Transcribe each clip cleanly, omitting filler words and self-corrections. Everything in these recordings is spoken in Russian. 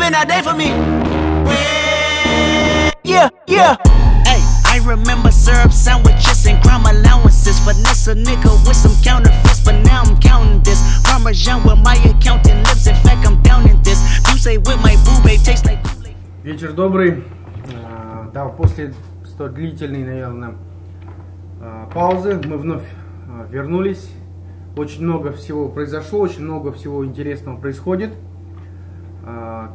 spend all day for me. Yeah, yeah. Hey, I remember syrup sandwiches and crime allowances. Finesse a nigga with some counterfeits, but now I'm counting this. Parmesan with my accountant lips, in fact I'm down in this. You say with my boo babe tastes like. Вечер добрый. Да, после столь длительной, наверное, паузы мы вновь вернулись. Очень много всего произошло, очень много всего интересного происходит.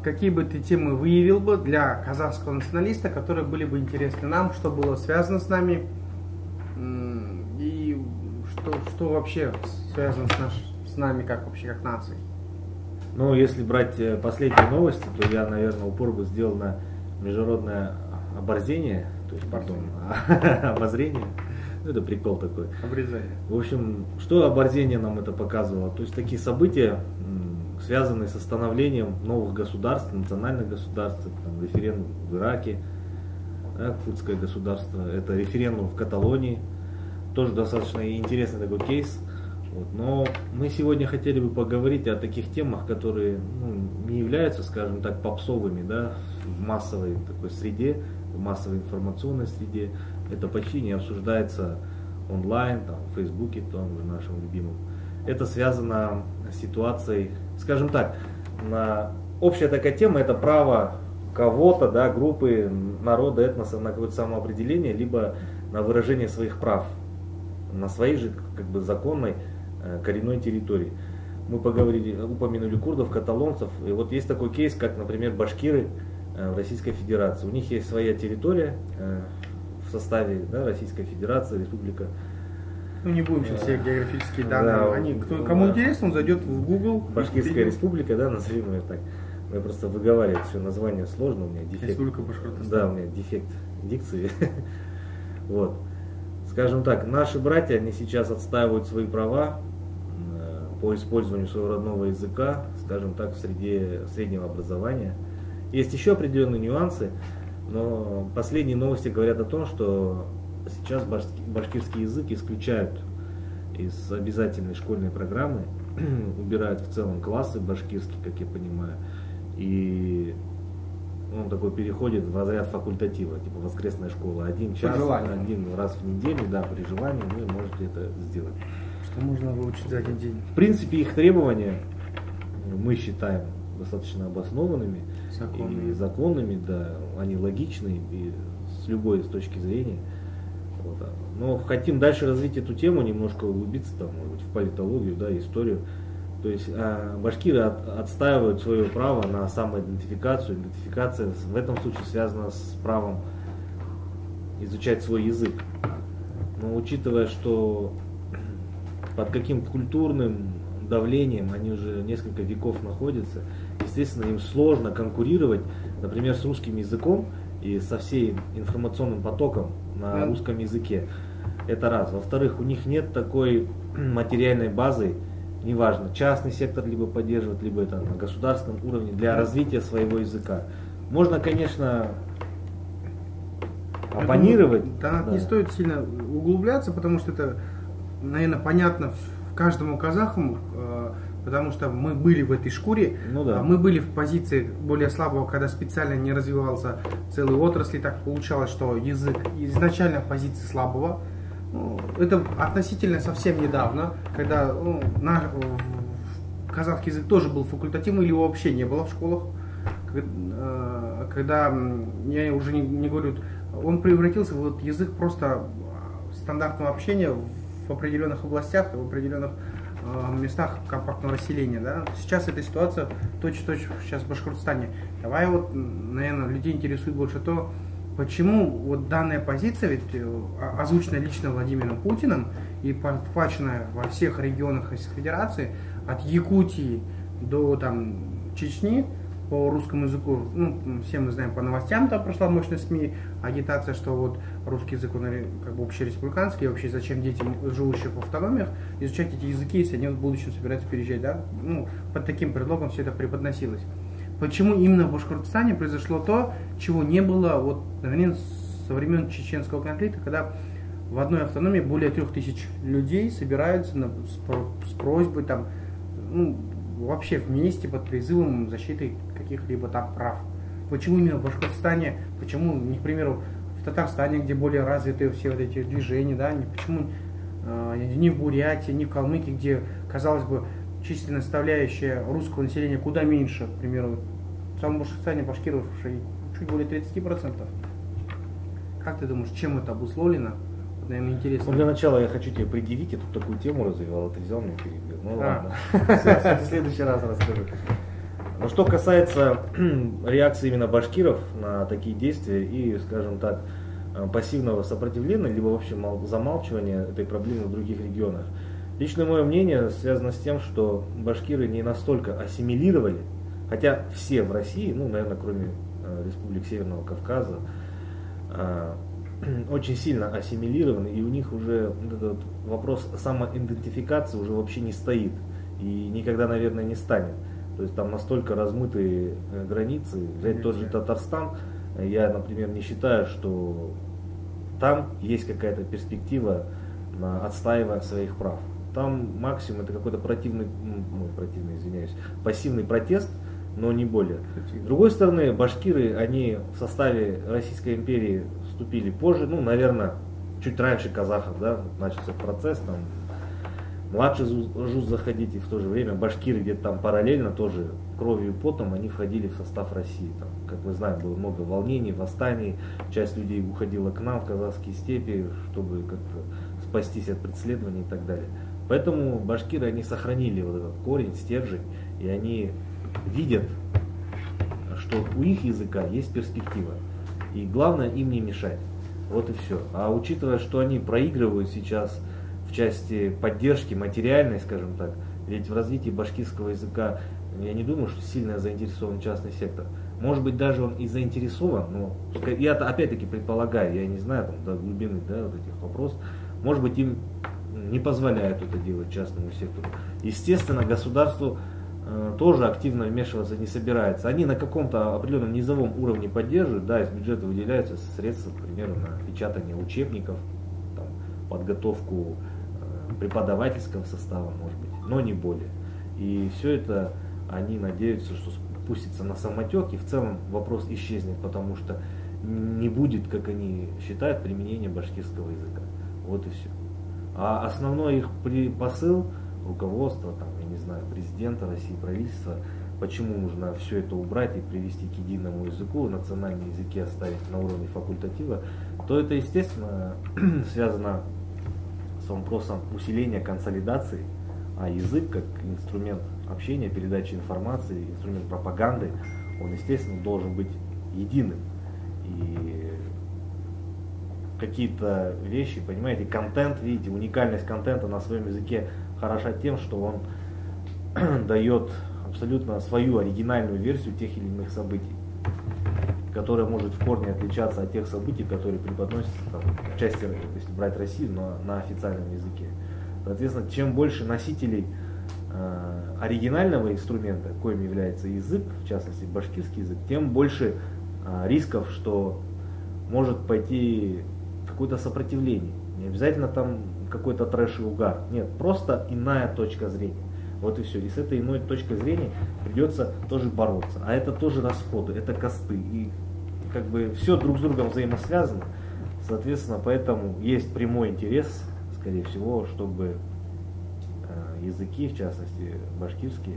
Какие бы ты темы выявил бы для казахского националиста, которые были бы интересны нам, что было связано с нами и что вообще связано с нами как вообще как нацией? Ну, если брать последние новости, то я, наверное, упор бы сделал на международное оборзение, то есть обозрение. Ну, это прикол такой. Обрезание. В общем, что оборзение нам это показывало? То есть такие события, связанные со становлением новых государств, национальных государств, там, референдум в Ираке, курдское государство, это референдум в Каталонии, тоже достаточно интересный такой кейс. Вот. Но мы сегодня хотели бы поговорить о таких темах, которые не являются, скажем так, попсовыми, да, в массовой такой среде, в массовой информационной среде. Это почти не обсуждается онлайн, там, в Фейсбуке, том же нашем любимом. Это связано с ситуацией, скажем так, общая такая тема, это право кого-то, да, группы, народа, этноса на какое-то самоопределение, либо на выражение своих прав на своей же как бы законной коренной территории. Мы упомянули курдов, каталонцев, и вот есть такой кейс, как, например, башкиры в Российской Федерации. У них есть своя территория в составе, да, Российской Федерации, республика. Ну, не будем сейчас все географические данные. Да, кому интересно, он зайдет в Google. Башкирская республика, да, назовем ее так. Я просто выговариваю все название сложно, у меня дефект. Республика Башкортостан. Да, у меня дефект дикции. Вот. Скажем так, наши братья, они сейчас отстаивают свои права по использованию своего родного языка, скажем так, в среде среднего образования. Есть еще определенные нюансы, но последние новости говорят о том, что сейчас башкирский язык исключают из обязательной школьной программы, убирают в целом классы башкирские, как я понимаю, и он такой переходит в разряд факультатива, типа воскресная школа, 1 час, 1 раз в неделю, да, при желании вы можете это сделать. Что можно выучить за один день? В принципе, их требования мы считаем достаточно обоснованными и законными, да, они логичны и с любой точки зрения. Вот. Но хотим дальше развить эту тему, немножко углубиться там, может быть, в политологию, да, историю. То есть башкиры отстаивают свое право на самоидентификацию. Идентификация в этом случае связана с правом изучать свой язык. Но учитывая, что под каким культурным давлением они уже несколько веков находятся, естественно, им сложно конкурировать, например, с русским языком и со всей информационным потоком на русском языке. Это раз. Во-вторых, у них нет такой материальной базы, неважно, частный сектор либо поддерживает, либо это на государственном уровне для развития своего языка. Можно, конечно, оппонировать. Да, не стоит сильно углубляться, потому что это, наверное, понятно каждому казаху, потому что мы были в этой шкуре, мы были в позиции более слабого, когда специально не развивался целый отрасли, так получалось, что язык изначально в позиции слабого. Это относительно совсем недавно, когда казахский язык тоже был факультативным или его вообще не было в школах, когда, я уже не говорю, он превратился в язык просто стандартного общения в определенных областях, в определенных местах компактного расселения. Да? Сейчас эта ситуация точь-в-точь сейчас в Башкортостане. Давай вот, наверное, людей интересует больше то, почему вот данная позиция, ведь озвучена лично Владимиром Путиным и подхвачена во всех регионах Российской Федерации, от Якутии до там, Чечни, по русскому языку, все мы знаем, по новостям там прошла мощная СМИ, агитация, что вот русский язык, он как бы общереспубликанский, и вообще зачем детям, живущим в автономиях, изучать эти языки, если они в будущем собираются переезжать, да? Под таким предлогом все это преподносилось. Почему именно в Башкортостане произошло то, чего не было, вот, наверное, со времен чеченского конфликта, когда в одной автономии более 3000 людей собираются с просьбой там, вообще вместе под призывом защиты каких-либо там прав. Почему именно в Башкортостане, почему, не, к примеру, в Татарстане, где более развиты все вот эти движения, да, почему не в Бурятии, не в Калмыкии, где, казалось бы, численная составляющая русского населения куда меньше, к примеру, в самом Башкортостане башкиров чуть более 30%. Как ты думаешь, чем это обусловлено? Вот, наверное, интересно. Ну, для начала я хочу тебе предъявить, я тут такую тему развивал, а ты взял меня перебил. Ну ладно, в следующий раз расскажу. Но что касается реакции именно башкиров на такие действия и, скажем так, пассивного сопротивления, либо вообще замалчивания этой проблемы в других регионах. Лично мое мнение связано с тем, что башкиры не настолько ассимилировали, хотя все в России, ну, наверное, кроме республик Северного Кавказа, очень сильно ассимилированы, и у них уже этот вопрос самоидентификации уже вообще не стоит и никогда, наверное, не станет. То есть там настолько размытые границы. Взять тот же Татарстан, я, например, не считаю, что там есть какая-то перспектива на отстаивание своих прав. Там максимум это какой-то пассивный протест, но не более. С другой стороны, башкиры, они в составе Российской империи вступили позже, ну, наверное, чуть раньше казахов, да, начался процесс, там, младший жуз заходить, и в то же время башкиры где-то там параллельно тоже кровью и потом они входили в состав России. Там, как мы знаем, было много волнений, восстаний, часть людей уходила к нам в казахские степи, чтобы как-то спастись от преследований и так далее. Поэтому башкиры, они сохранили вот этот корень, стержень, и они видят, что у их языка есть перспектива. И главное им не мешать. Вот и все. А учитывая, что они проигрывают сейчас в части поддержки материальной, скажем так, ведь в развитии башкирского языка, я не думаю, что сильно заинтересован частный сектор. Может быть, даже он и заинтересован, но я опять-таки предполагаю, я не знаю там, до глубины, да, вот этих вопросов, может быть, им не позволяют это делать частному сектору. Естественно, государству тоже активно вмешиваться не собирается. Они на каком-то определенном низовом уровне поддерживают, да, из бюджета выделяются средства, к примеру, на печатание учебников, там, подготовку преподавательского состава, может быть, но не более. И все это они надеются, что спустится на самотек, и в целом вопрос исчезнет, потому что не будет, как они считают, применения башкирского языка. Вот и все. А основной их посыл руководства, там, я не знаю, президента России, правительства, почему нужно все это убрать и привести к единому языку, национальные языки оставить на уровне факультатива, то это, естественно, связано с вопросом усиления консолидации, а язык как инструмент общения, передачи информации, инструмент пропаганды, он, естественно, должен быть единым. И какие-то вещи, понимаете, контент, видите, уникальность контента на своем языке хороша тем, что он дает абсолютно свою оригинальную версию тех или иных событий, которая может в корне отличаться от тех событий, которые преподносятся там, в части, если брать Россию, но на официальном языке. Соответственно, чем больше носителей оригинального инструмента, коим является язык, в частности башкирский язык, тем больше рисков, что может пойти какое-то сопротивление. Не обязательно там какой-то трэш и угар. Нет, просто иная точка зрения. Вот и все. И с этой иной точкой зрения придется тоже бороться. А это тоже расходы, это косты. И как бы все друг с другом взаимосвязано. Соответственно, поэтому есть прямой интерес, скорее всего, чтобы языки, в частности башкирские,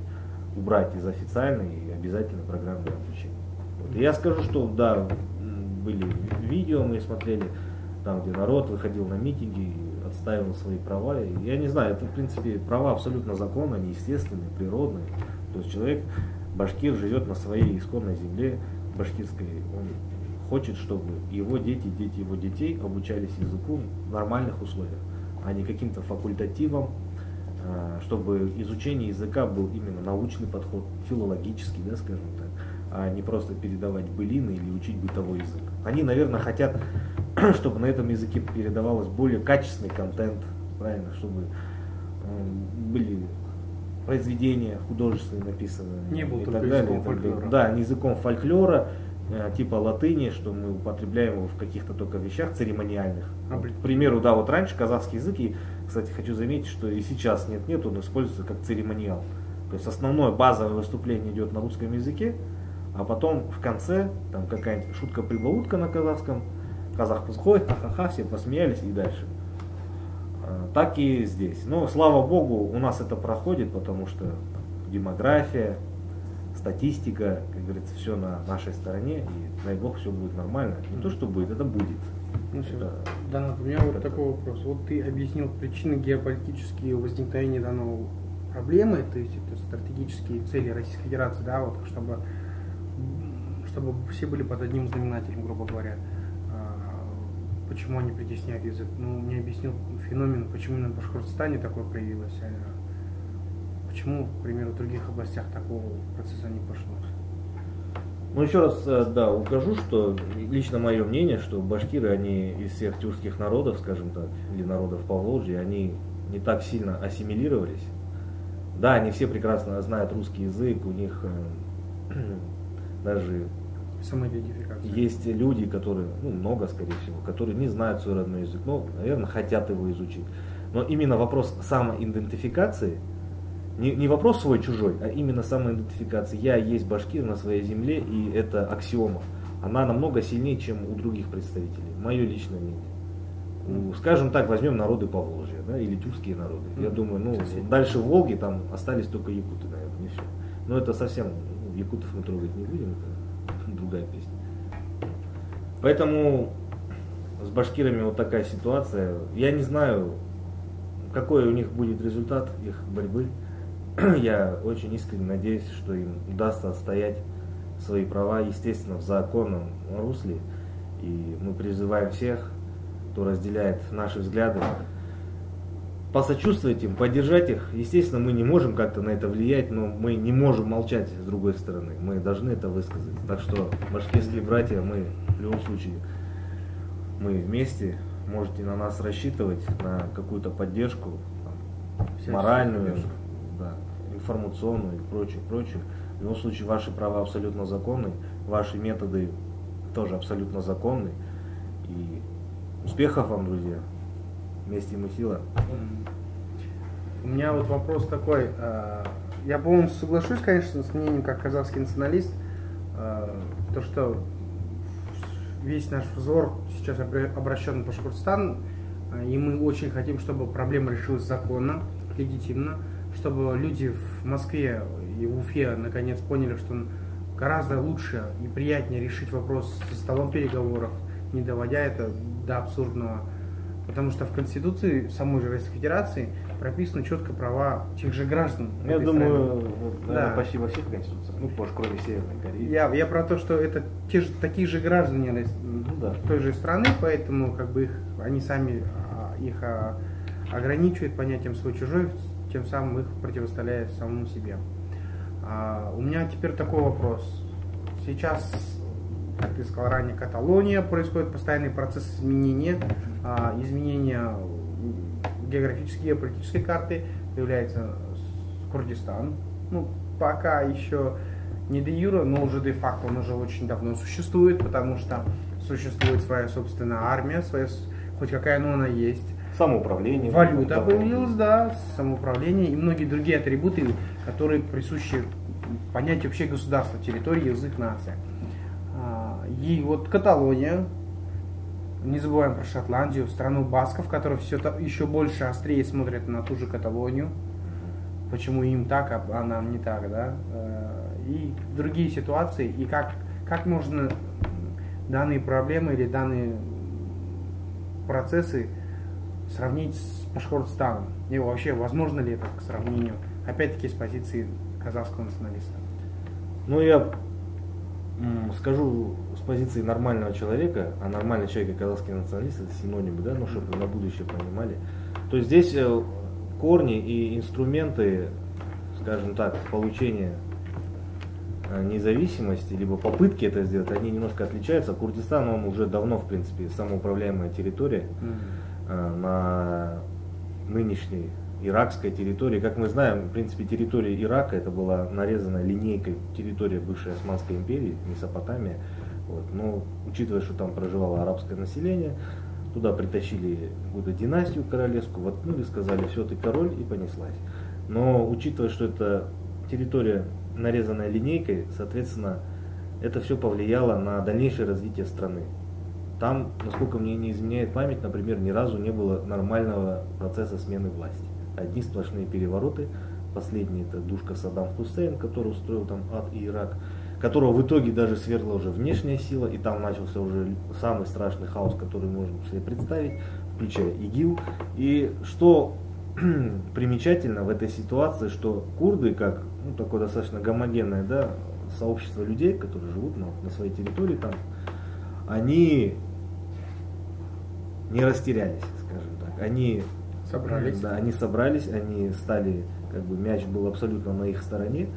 убрать из официальной и обязательной программы обучения. Вот. И я скажу, что да, были видео, мы смотрели, там, где народ выходил на митинги и отстаивал свои права. И я не знаю, это в принципе права абсолютно законные, они естественные, природные. То есть человек, башкир, живет на своей исконной земле башкирской. Он хочет, чтобы его дети, дети его детей обучались языку в нормальных условиях, а не каким-то факультативом, чтобы изучение языка был именно научный подход, филологический, да, скажем так, а не просто передавать былины или учить бытовой язык. Они, наверное, хотят, чтобы на этом языке передавалось более качественный контент, правильно, чтобы были произведения художественные написаны. Не был и только так языком далее, фольклора. Да, не языком фольклора, типа латыни, что мы употребляем его в каких-то только вещах церемониальных. К примеру, да, вот раньше казахский язык, и, кстати, хочу заметить, что и сейчас нет, он используется как церемониал. То есть основное базовое выступление идет на русском языке, а потом в конце там какая-нибудь шутка-прибаутка на казахском, казах подходит, ха-ха-ха, все посмеялись и дальше. Так и здесь. Но слава богу, у нас это проходит, потому что демография, статистика, как говорится, все на нашей стороне, и дай бог все будет нормально. Не то, что будет, это будет. Ну, Это, да, у меня вот такой вопрос. Вот ты объяснил причины геополитические возникновения данного проблемы, то есть это стратегические цели Российской Федерации, да, вот чтобы все были под одним знаменателем, грубо говоря. Почему они притесняют язык? Ну, мне объяснил феномен, почему на Башкортостане такое проявилось, а почему, к примеру, в других областях такого процесса не пошло. Ну, еще раз, да, укажу, что лично мое мнение, что башкиры, они из всех тюркских народов, скажем так, или народов Поволжья, они не так сильно ассимилировались. Да, они все прекрасно знают русский язык, у них даже Самоидентификация. есть люди, которые, ну, много, скорее всего, которые не знают свой родной язык, но, наверное, хотят его изучить. Но именно вопрос самоидентификации, не вопрос свой-чужой, а именно самоидентификации. Я есть башкир на своей земле, и это аксиома. Она намного сильнее, чем у других представителей. Мое личное мнение. Скажем так, возьмем народы Поволжья, да, или тюркские народы. Я думаю, ну, дальше Волги там остались только якуты, наверное, не все. Но это совсем, ну, якутов мы трогать не будем, это другая песня. Поэтому с башкирами вот такая ситуация. Я не знаю, какой у них будет результат их борьбы. Я очень искренне надеюсь, что им удастся отстоять свои права, естественно, в законном русле. И мы призываем всех, кто разделяет наши взгляды, посочувствовать им, поддержать их. Естественно, мы не можем как-то на это влиять, но мы не можем молчать с другой стороны. Мы должны это высказать. Так что, башкирские братья, мы в любом случае, мы вместе, можете на нас рассчитывать, на какую-то поддержку, там, моральную, да, информационную и прочее, прочее. В любом случае, ваши права абсолютно законны, ваши методы тоже абсолютно законны. И успехов вам, друзья. Вместе мы сила. У меня вот вопрос такой. Я полностью соглашусь, конечно, с мнением как казахский националист, то, что весь наш взор сейчас обращен на Башкортостан, и мы очень хотим, чтобы проблема решилась законно, легитимно, чтобы люди в Москве и в Уфе наконец поняли, что гораздо лучше и приятнее решить вопрос за столом переговоров, не доводя это до абсурдного. Потому что в Конституции самой же Российской Федерации прописаны четко права тех же граждан. Я думаю, да, почти во всех конституциях, ну, кроме Северной Кореи. Я про то, что это такие же граждане да, той же страны, поэтому как бы они сами их ограничивают понятием свой-чужой, тем самым их противоставляя самому себе. У меня теперь такой вопрос. Сейчас, как ты сказал ранее, Каталония, происходит постоянный процесс изменения географической, геополитической карты, появляется Курдистан. Ну, пока еще не де юре, но уже де факто он уже очень давно существует, потому что существует своя собственная армия, своя, хоть какая, но она есть. Самоуправление. Валюта появилась, да, самоуправление и многие другие атрибуты, которые присущи понятию вообще государства, территории, язык, нация. И вот Каталония, не забываем про Шотландию, страну басков, которые все еще больше острее смотрят на ту же Каталонию. Почему им так, а нам не так, да? И другие ситуации, и как можно данные проблемы или данные процессы сравнить с Башкортостаном? И вообще, возможно ли это к сравнению, опять-таки, с позиции казахского националиста? Ну, я скажу с позиции нормального человека, а нормальный человек и казахский националист — это синонимы, да, ну, чтобы вы на будущее понимали. То есть здесь корни и инструменты, скажем так, получения независимости, либо попытки это сделать, они немножко отличаются. Курдистан, он уже давно, в принципе, самоуправляемая территория на нынешней иракской территории. Как мы знаем, в принципе, территория Ирака, это была нарезанная линейкой территория бывшей Османской империи, Месопотамия. Вот. Но учитывая, что там проживало арабское население, туда притащили какую-то династию королевскую, воткнули, сказали, все, ты король, и понеслась. Но учитывая, что это территория, нарезанная линейкой, соответственно, это все повлияло на дальнейшее развитие страны. Там, насколько мне не изменяет память, например, ни разу не было нормального процесса смены власти. Одни сплошные перевороты. Последний это душка Саддам Хусейн, который устроил там ад и Ирак, которого в итоге даже свергла уже внешняя сила, и там начался уже самый страшный хаос, который можно себе представить, включая ИГИЛ. И что примечательно в этой ситуации, что курды, как такое достаточно гомогенное, да, сообщество людей, которые живут на своей территории там, они не растерялись, скажем так. Они собрались. Да, они собрались, они стали, как бы мяч был абсолютно на их стороне.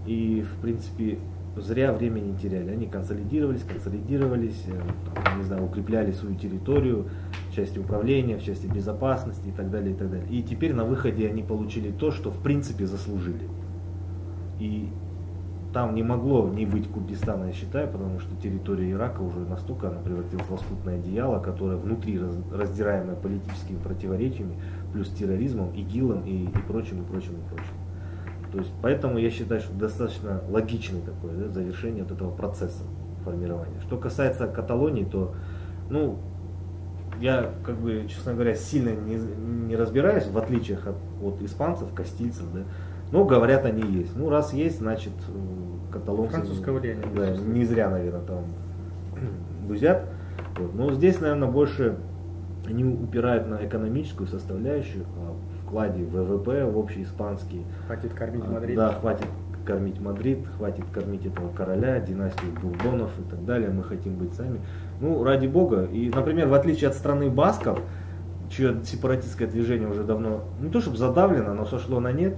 И, в принципе, зря время не теряли. Они консолидировались, там, не знаю, укрепляли свою территорию в части управления, в части безопасности и так далее, и так далее. И теперь на выходе они получили то, что в принципе заслужили. И там не могло не быть Курдистана, я считаю, потому что территория Ирака уже настолько она превратилась в лоскутное одеяло, которое внутри раздираемое политическими противоречиями, плюс терроризмом, ИГИЛом и прочим, и прочим, и прочим. То есть, поэтому я считаю, что достаточно логичное такое, да, завершение вот этого процесса формирования. Что касается Каталонии, то, я, как бы, честно говоря, сильно не разбираюсь в отличиях от испанцев, кастильцев, да. Но говорят, они есть. Раз есть, значит, каталонцы, французское влияние, да, не зря, наверное, там бузят. Вот. Но здесь, наверное, больше они упирают на экономическую составляющую, вкладе в ВВП, в общий испанский. Хватит кормить Мадрид. Да, хватит кормить Мадрид, хватит кормить этого короля, династию Бурбонов и так далее. Мы хотим быть сами. Ради бога. И, например, в отличие от страны басков, чье сепаратистское движение уже давно, не то чтобы задавлено, но сошло на нет,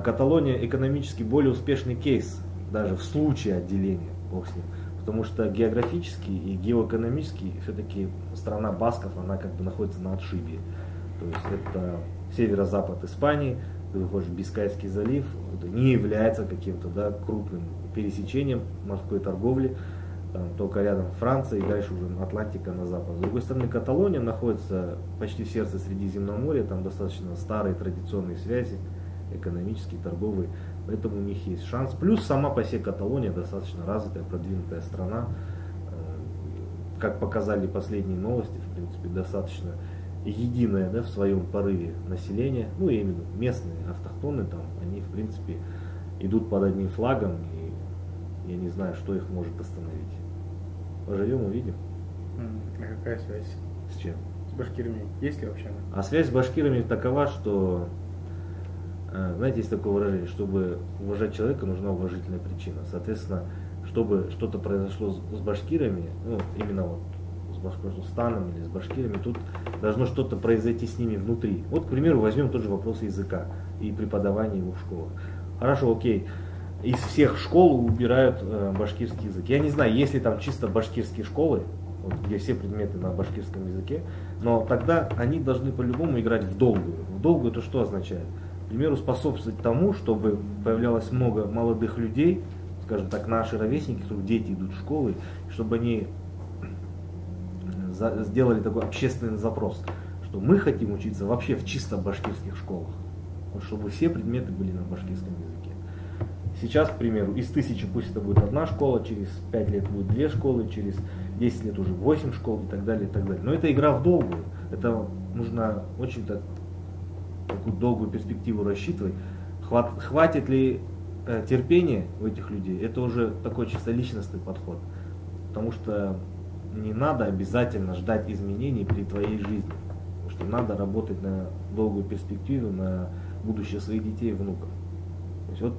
Каталония экономически более успешный кейс, даже в случае отделения, бог с ним. Потому что географически и геоэкономически все-таки страна басков, она как бы находится на отшибе. То есть это северо-запад Испании, ты выходишь в Бискайский залив, это не является каким-то, да, крупным пересечением морской торговли, там, только рядом Франция и дальше уже Атлантика на запад. С другой стороны, Каталония находится почти в сердце Средиземного моря, там достаточно старые традиционные связи, экономические, торговые, поэтому у них есть шанс. Плюс сама по себе Каталония достаточно развитая, продвинутая страна, как показали последние новости, в принципе, достаточно единое, да, в своем порыве население, именно местные, автохтоны там, они в принципе идут под одним флагом, и я не знаю, что их может остановить. Поживем, увидим. А какая связь? С чем? С башкирами есть ли вообще она? А связь с башкирами такова, что, знаете, есть такое выражение, чтобы уважать человека, нужна уважительная причина. Соответственно, чтобы что-то произошло с башкирами, именно вот с Башкортостаном или с башкирами, тут должно что-то произойти с ними внутри. Вот, к примеру, возьмем тот же вопрос языка и преподавания его в школах. Хорошо, окей, из всех школ убирают башкирский язык. Я не знаю, есть ли там чисто башкирские школы, где все предметы на башкирском языке, но тогда они должны по-любому играть в долгую. В долгую это что означает? К примеру, способствовать тому, чтобы появлялось много молодых людей, скажем так, наши ровесники, которые дети идут в школы, чтобы они сделали такой общественный запрос, что мы хотим учиться вообще в чисто башкирских школах, вот чтобы все предметы были на башкирском языке. Сейчас, к примеру, из 1000 пусть это будет одна школа, через 5 лет будет 2 школы, через 10 лет уже 8 школ и так далее, и так далее. Но это игра в долгую, это нужно очень такую долгую перспективу рассчитывать. Хватит ли терпения у этих людей, это уже такой чисто личностный подход, потому что не надо обязательно ждать изменений при твоей жизни, потому что надо работать на долгую перспективу, на будущее своих детей и внуков. То есть вот,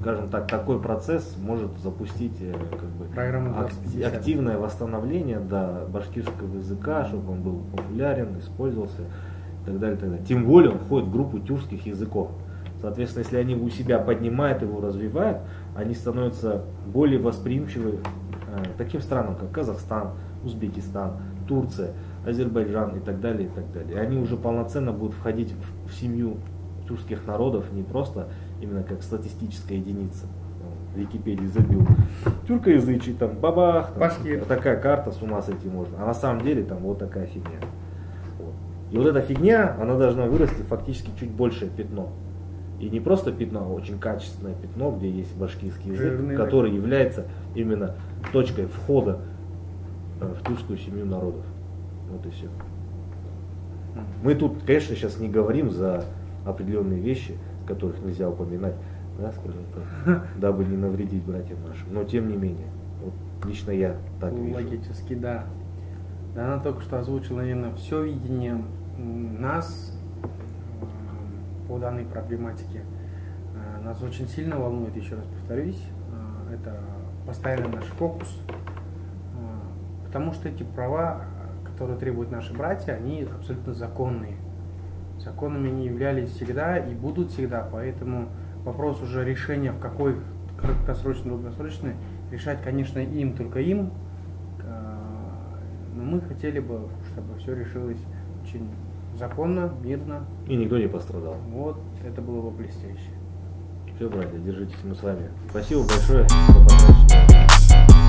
скажем так, такой процесс может запустить активное восстановление, да, башкирского языка, чтобы он был популярен, использовался и так далее, и так далее. Тем более он входит в группу тюркских языков. Соответственно, если они у себя поднимают его, развивают, они становятся более восприимчивы таким странам, как Казахстан, Узбекистан, Турция, Азербайджан и так далее, и так далее. И они уже полноценно будут входить в семью тюркских народов, не просто именно как статистическая единица. В Википедии забил тюркоязычий, там бабах, там, такая карта, с ума сойти можно. А на самом деле там вот такая фигня. Вот. И вот эта фигня, она должна вырасти фактически чуть большее пятно. И не просто пятно, а очень качественное пятно, где есть башкирский язык, Жирный, который является именно точкой входа в тюркскую семью народов. Вот и все. Мы тут, конечно, сейчас не говорим за определенные вещи, которых нельзя упоминать, да, скажем так, дабы не навредить братьям нашим. Но тем не менее, вот лично я так вижу. Логически, да. Да, она только что озвучила, наверное, все видение нас по данной проблематике. Нас очень сильно волнует, еще раз повторюсь, это постоянно наш фокус, потому что эти права, которые требуют наши братья, они абсолютно законные. Законными они являлись всегда и будут всегда, поэтому вопрос уже решения, в какой краткосрочный, долгосрочный, решать, конечно, им, только им, но мы хотели бы, чтобы все решилось очень законно, мирно. И никто не пострадал. Вот, это было бы блестяще. Все, братья, держитесь, мы с вами. Спасибо большое. До побачення.